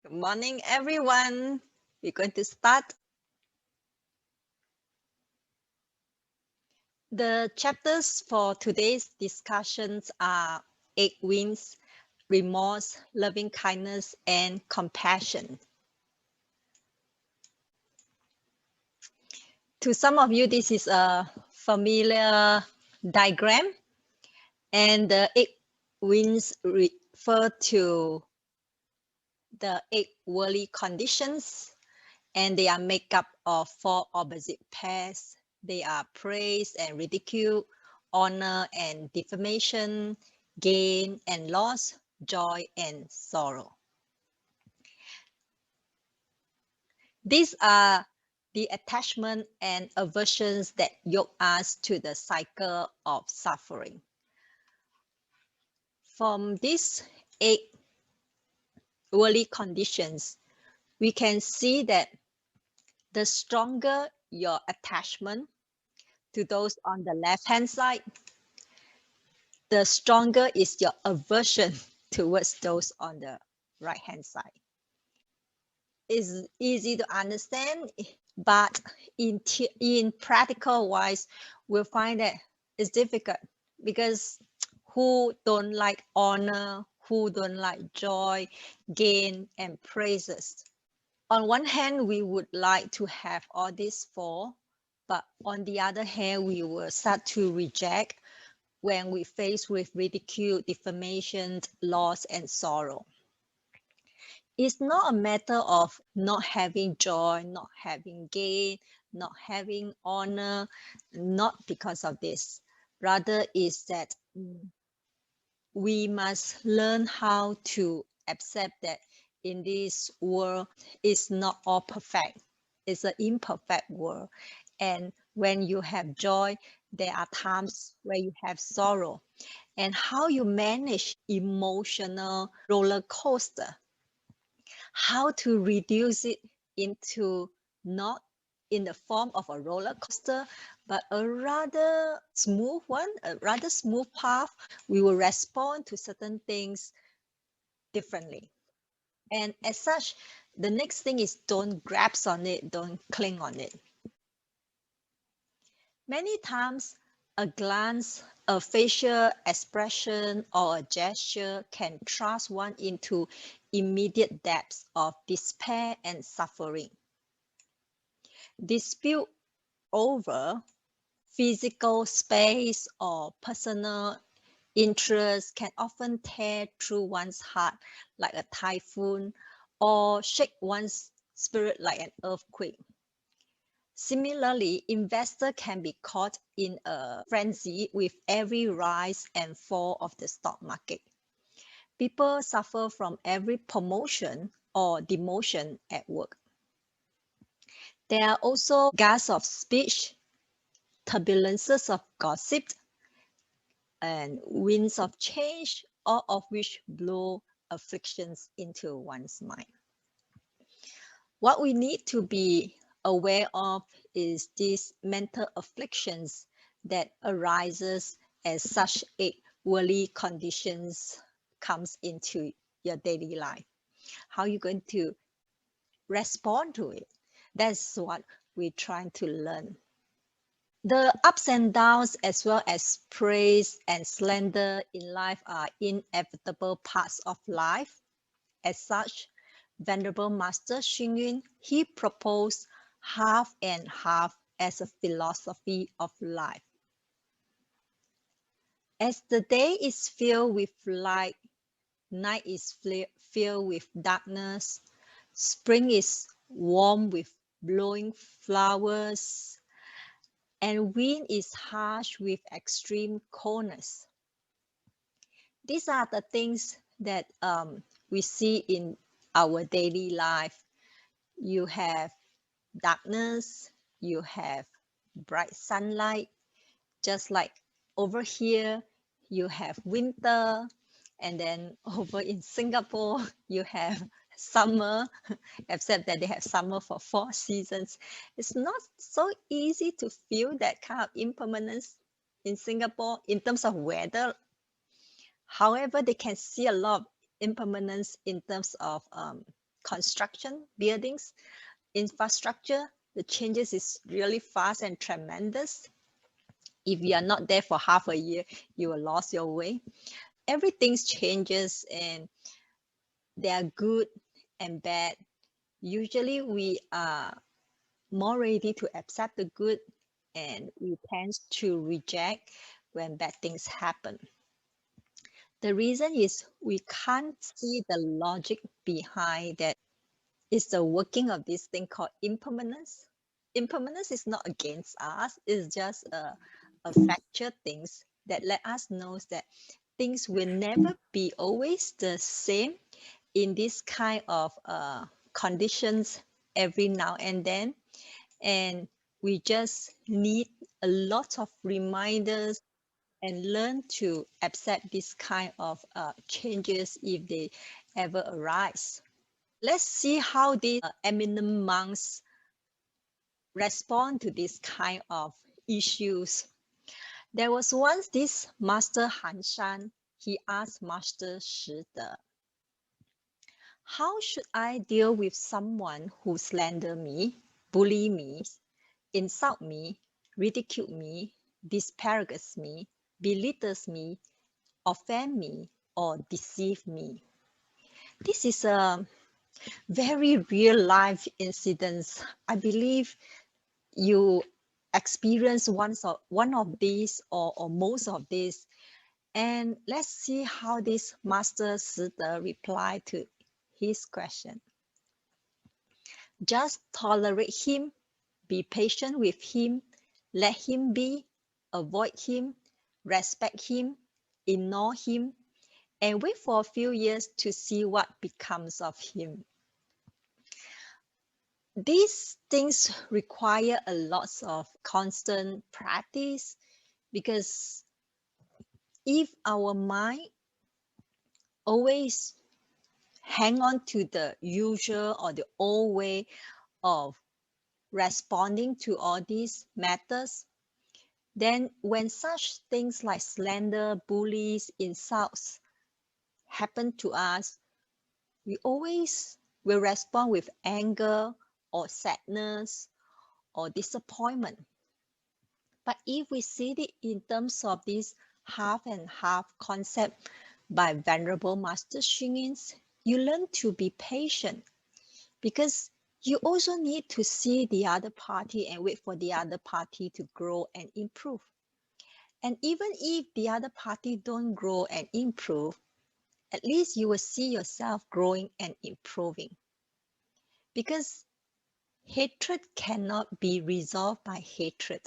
Good morning, everyone. We're going to start. The chapters for today's discussions are 8 wins, remorse, loving kindness, and compassion. To some of you, this is a familiar diagram, and the 8 wins refer to the 8 worldly conditions, and they are made up of 4 opposite pairs. They are praise and ridicule, honor and defamation, gain and loss, joy and sorrow. These are the attachment and aversions that yoke us to the cycle of suffering. From these 8 worldly conditions, we can see that the stronger your attachment to those on the left-hand side, the stronger is your aversion towards those on the right-hand side. It's easy to understand, but in practical wise, we'll find that it's difficult because who don't like honor, who don't like joy, gain, and praises? On one hand, we would like to have all these 4, but on the other hand, we will start to reject when we face with ridicule, defamation, loss, and sorrow. It's not a matter of not having joy, not having gain, not having honor, not because of this. Rather is that we must learn how to accept that in this world, it's not all perfect. It's an imperfect world. And when you have joy, there are times where you have sorrow. And how you manage emotional roller coaster, how to reduce it into not in the form of a roller coaster, but a rather smooth one, a rather smooth path. We will respond to certain things differently. And as such, the next thing is don't grasp on it, don't cling on it. Many times, a glance, a facial expression, or a gesture can thrust one into immediate depths of despair and suffering. Dispute over physical space or personal interest can often tear through one's heart like a typhoon or shake one's spirit like an earthquake. Similarly, investors can be caught in a frenzy with every rise and fall of the stock market. People suffer from every promotion or demotion at work. There are also gusts of speech, turbulences of gossip, and winds of change, all of which blow afflictions into one's mind. What we need to be aware of is these mental afflictions that arises as such a worldly conditions comes into your daily life. How are you going to respond to it? That's what we're trying to learn. The ups and downs, as well as praise and slander in life, are inevitable parts of life. As such, Venerable Master Xing Yun, he proposed half and half as a philosophy of life. As the day is filled with light, night is filled with darkness, spring is warm with blowing flowers, and wind is harsh with extreme coldness. These are the things that we see in our daily life. You have darkness, you have bright sunlight, just like over here, you have winter, and then over in Singapore, you have summer, except that they have summer for 4 seasons. It's not so easy to feel that kind of impermanence in Singapore in terms of weather. However, they can see a lot of impermanence in terms of construction, buildings, infrastructure, the changes is really fast and tremendous. If you are not there for half a year, you will lose your way. Everything changes, and they are good and bad. Usually we are more ready to accept the good, and we tend to reject when bad things happen. The reason is we can't see the logic behind that. It's the working of this thing called impermanence. Impermanence is not against us, it's just a factual things that let us know that things will never be always the same in this kind of conditions every now and then. And we just need a lot of reminders and learn to accept this kind of changes if they ever arise. Let's see how these eminent monks respond to this kind of issues. There was once this Master Hanshan. He asked Master Shide, how should I deal with someone who slander me, bully me, insult me, ridicule me, disparages me, belittles me, offend me, or deceive me? This is a very real life incident. I believe you experience one of these or most of these. And let's see how this Master Sida replied to his question. Just tolerate him, be patient with him, let him be, avoid him, respect him, ignore him, and wait for a few years to see what becomes of him. These things require a lot of constant practice, because if our mind always hang on to the usual or the old way of responding to all these matters, then when such things like slander, bullies, insults happen to us, we always will respond with anger or sadness or disappointment. But if we see it in terms of this half and half concept by Venerable Master Xing Yin, you learn to be patient, because you also need to see the other party and wait for the other party to grow and improve. And even if the other party don't grow and improve, at least you will see yourself growing and improving. Because hatred cannot be resolved by hatred.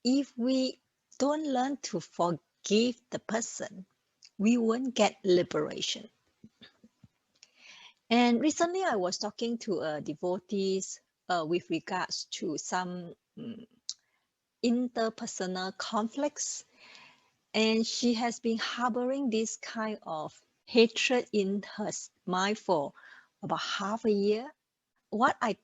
If we don't learn to forgive the person, we won't get liberation. And recently I was talking to a devotees with regards to some interpersonal conflicts, and she has been harboring this kind of hatred in her mind for about half a year. What I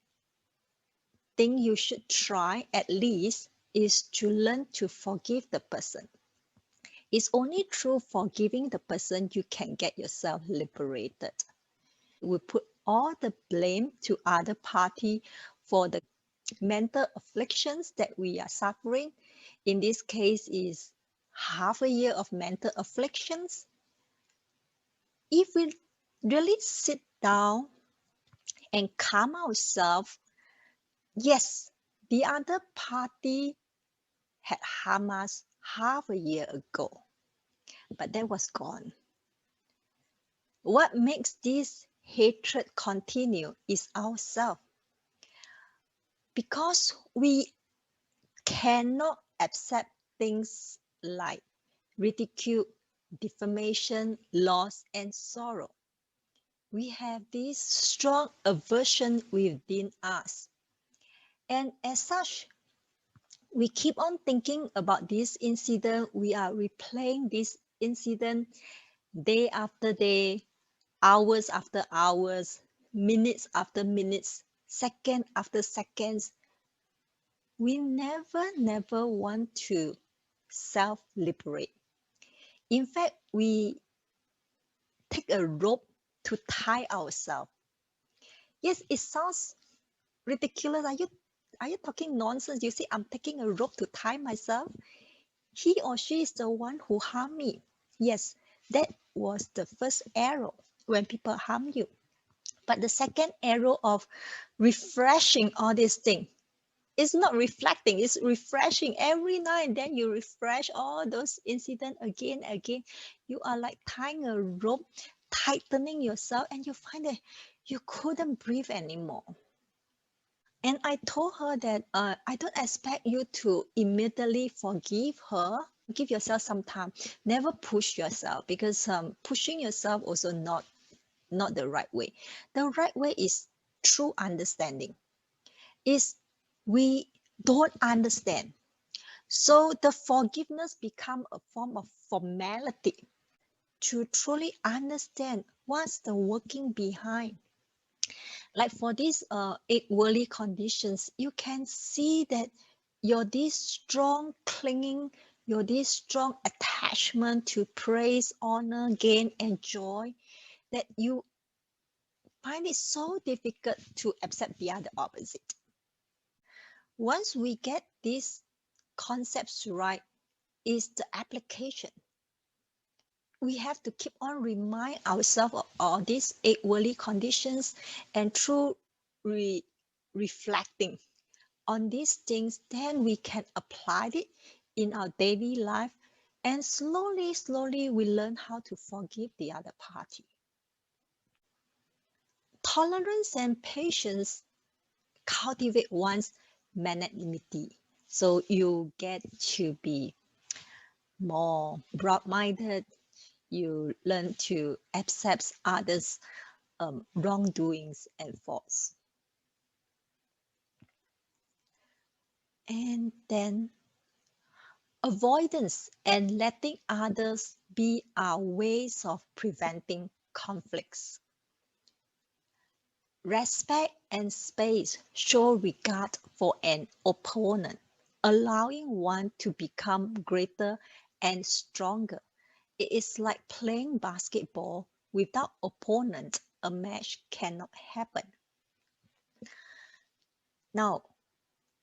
think you should try at least is to learn to forgive the person. It's only through forgiving the person you can get yourself liberated. We put all the blame to other party for the mental afflictions that we are suffering. In this case is half a year of mental afflictions. If we really sit down and calm ourselves, yes, the other party had harmed us half a year ago, but that was gone. What makes this hatred continue is ourselves, because we cannot accept things like ridicule, defamation, loss, and sorrow. We have this strong aversion within us. And as such, we keep on thinking about this incident. We are replaying this incident day after day, hours after hours, minutes after minutes, second after seconds. We never want to self-liberate. In fact, we take a rope to tie ourselves. Yes, it sounds ridiculous. Are you talking nonsense? You see, I'm taking a rope to tie myself. He or she is the one who harmed me. Yes, that was the first arrow when people harm you. But the second arrow of refreshing all these things, it's not reflecting, it's refreshing. Every now and then you refresh all those incidents again and again. You are like tying a rope, tightening yourself, and you find that you couldn't breathe anymore. And I told her that I don't expect you to immediately forgive her. Give yourself some time. Never push yourself, because pushing yourself also not the right way. The right way is true understanding. Is we don't understand. So the forgiveness become a form of formality to truly understand what's the working behind. Like for these 8 worldly conditions, you can see that your this strong clinging, your this strong attachment to praise, honor, gain, and joy, that you find it so difficult to accept the other opposite. Once we get these concepts right, is the application. We have to keep on remind ourselves of all these 8 worldly conditions, and through reflecting on these things, then we can apply it in our daily life, and slowly we learn how to forgive the other party. Tolerance and patience cultivate one's magnanimity, so you get to be more broad-minded. You learn to accept others' wrongdoings and faults. And then avoidance and letting others be our ways of preventing conflicts. Respect and space show regard for an opponent, allowing one to become greater and stronger. It is like playing basketball. Without opponent, a match cannot happen. Now,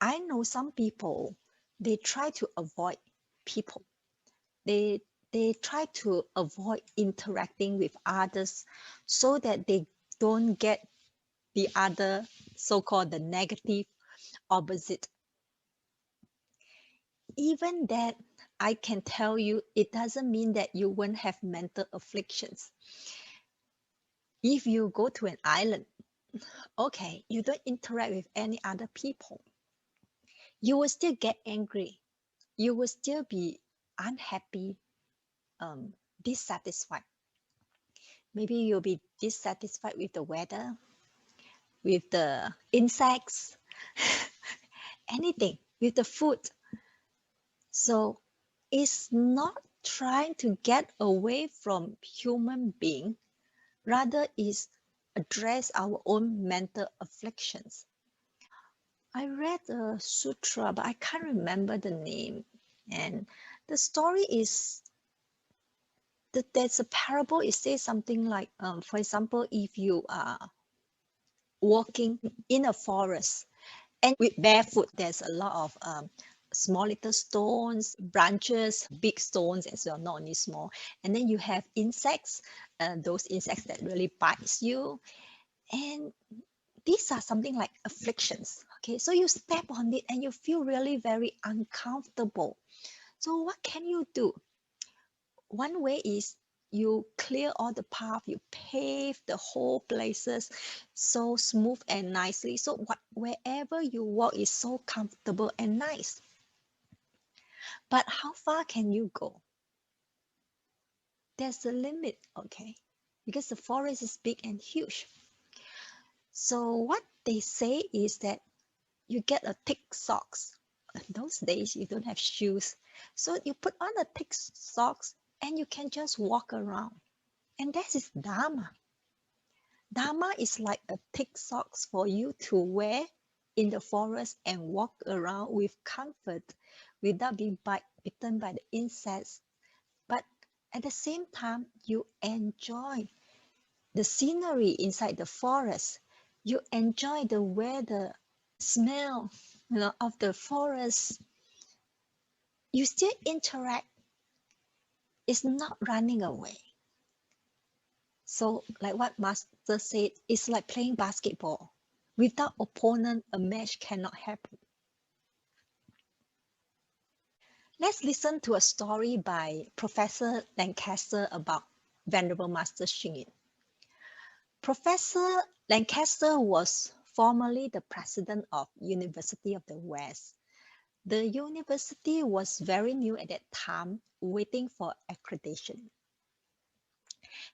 I know some people, they try to avoid people. They they try to avoid interacting with others so that they don't get the other so-called the negative opposite. Even that, I can tell you, it doesn't mean that you won't have mental afflictions. If you go to an island, okay, you don't interact with any other people, you will still get angry, you will still be unhappy, dissatisfied. Maybe you'll be dissatisfied with the weather, with the insects, anything, with the food. So it's not trying to get away from human being, rather is address our own mental afflictions. I read a sutra, but I can't remember the name. And the story is that there's a parable. It says something like, for example, if you are walking in a forest and with barefoot, there's a lot of small little stones, branches, big stones as well, not only small. And then you have insects, those insects that really bites you. And these are something like afflictions. Okay, so you step on it and you feel really very uncomfortable. So what can you do? One way is you clear all the path, you pave the whole places so smooth and nicely. So wherever you walk is so comfortable and nice. But how far can you go? There's a limit, okay? Because the forest is big and huge. So what they say is that you get a thick socks. In those days, you don't have shoes. So you put on a thick socks and you can just walk around. And that is Dharma. Dharma is like a thick socks for you to wear in the forest and walk around with comfort without being bitten by the insects. But at the same time, you enjoy the scenery inside the forest. You enjoy the weather, smell, of the forest. You still interact. It's not running away. So, like what Master said, it's like playing basketball. Without opponent, a match cannot happen. Let's listen to a story by Professor Lancaster about Venerable Master Xing Yin. Professor Lancaster was formerly the president of University of the West. The university was very new at that time, waiting for accreditation.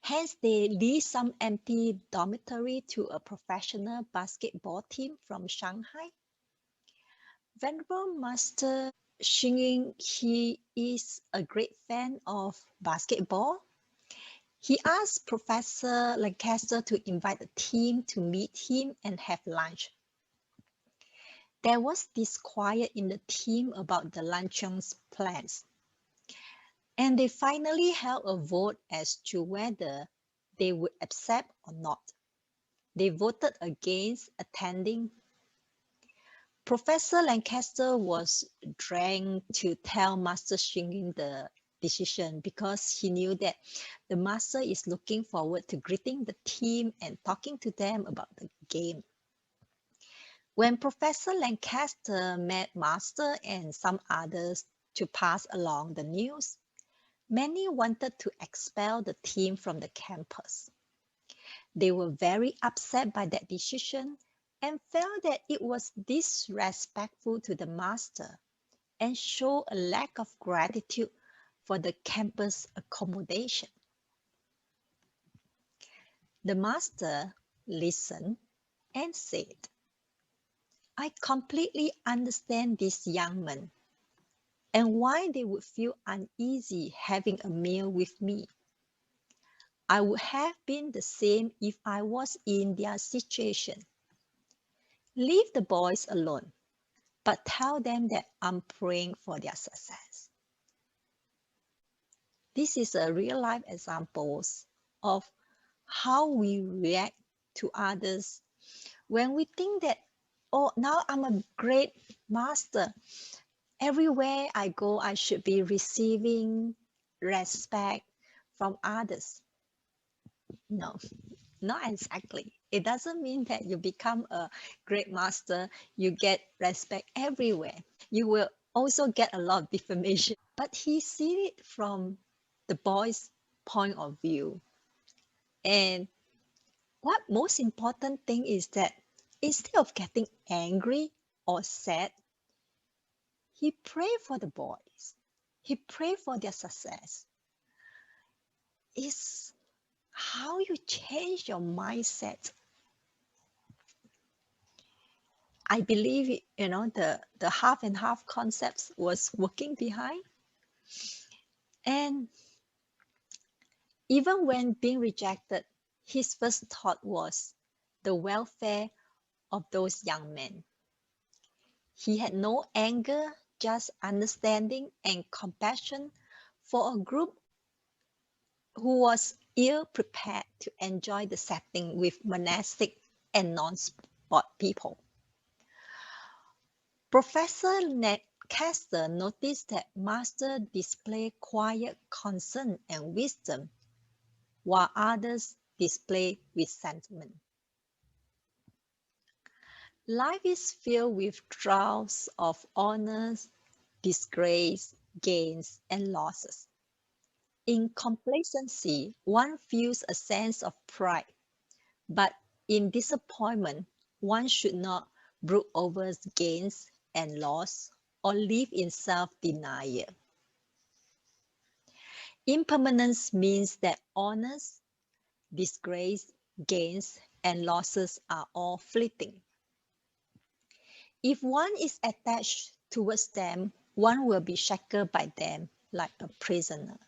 Hence, they leased some empty dormitory to a professional basketball team from Shanghai. Venerable Master Xing Yin, he is a great fan of basketball. He asked Professor Lancaster to invite the team to meet him and have lunch. There was disquiet in the team about the luncheon's plans, and they finally held a vote as to whether they would accept or not. They voted against attending. Professor Lancaster was dragged to tell Master Xing Yin the decision because he knew that the master is looking forward to greeting the team and talking to them about the game. When Professor Lancaster met Master and some others to pass along the news, many wanted to expel the team from the campus. They were very upset by that decision and felt that it was disrespectful to the master and showed a lack of gratitude for the campus accommodation. The master listened and said, I completely understand these young men and why they would feel uneasy having a meal with me. I would have been the same if I was in their situation. Leave the boys alone, but tell them that I'm praying for their success. This is a real life example of how we react to others when we think that, oh, now I'm a great master. Everywhere I go, I should be receiving respect from others. No, not exactly. It doesn't mean that you become a great master, you get respect everywhere. You will also get a lot of defamation. But he sees it from the boy's point of view. And what most important thing is that instead of getting angry or sad, he prayed for the boys. He prayed for their success. It's how you change your mindset. I believe, the half and half concepts was working behind. And even when being rejected, his first thought was the welfare of those young men. He had no anger, just understanding and compassion for a group who was ill prepared to enjoy the setting with monastic and non-sport people. Professor Lancaster noticed that Master displayed quiet concern and wisdom, while others displayed resentment. Life is filled with trials of honors, disgrace, gains, and losses. In complacency, one feels a sense of pride, but in disappointment, one should not brood over gains and loss or live in self-denial. Impermanence means that honors, disgrace, gains, and losses are all fleeting. If one is attached towards them, one will be shackled by them like a prisoner.